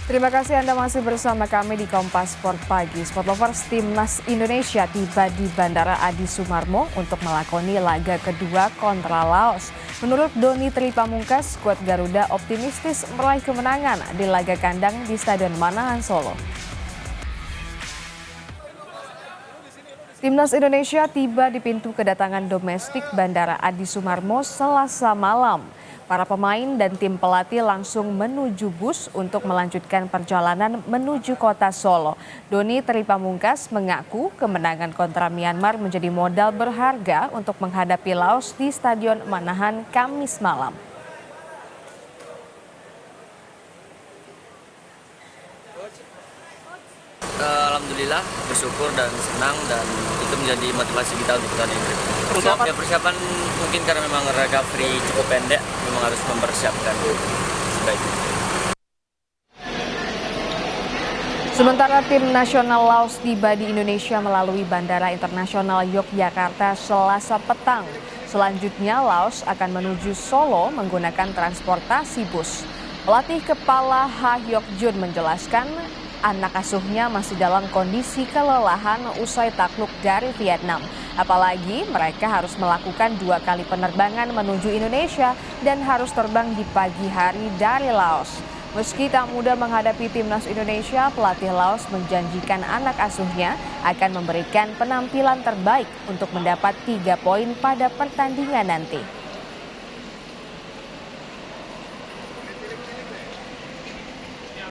Terima kasih Anda masih bersama kami di Kompas Sport Pagi. Sport Lovers, Timnas Indonesia tiba di Bandara Adi Sumarmo untuk melakoni laga kedua kontra Laos. Menurut Doni Tripamungkas, skuad Garuda optimistis meraih kemenangan di laga kandang di Stadion Manahan Solo. Timnas Indonesia tiba di pintu kedatangan domestik Bandara Adi Sumarmo Selasa malam. Para pemain dan tim pelatih langsung menuju bus untuk melanjutkan perjalanan menuju kota Solo. Doni Tripamungkas mengaku kemenangan kontra Myanmar menjadi modal berharga untuk menghadapi Laos di Stadion Manahan Kamis malam. Alhamdulillah bersyukur dan senang dan itu menjadi motivasi kita untuk pertandingan berikutnya. Persiapan mungkin karena memang recovery cukup pendek, memang harus mempersiapkan sebaiknya. Sementara tim nasional Laos tiba di Indonesia melalui Bandara Internasional Yogyakarta Selasa petang. Selanjutnya Laos akan menuju Solo menggunakan transportasi bus. Pelatih kepala Ha Hyok Jun menjelaskan anak asuhnya masih dalam kondisi kelelahan usai takluk dari Vietnam. Apalagi mereka harus melakukan 2 kali penerbangan menuju Indonesia dan harus terbang di pagi hari dari Laos. Meski tak mudah menghadapi timnas Indonesia, pelatih Laos menjanjikan anak asuhnya akan memberikan penampilan terbaik untuk mendapat 3 poin pada pertandingan nanti.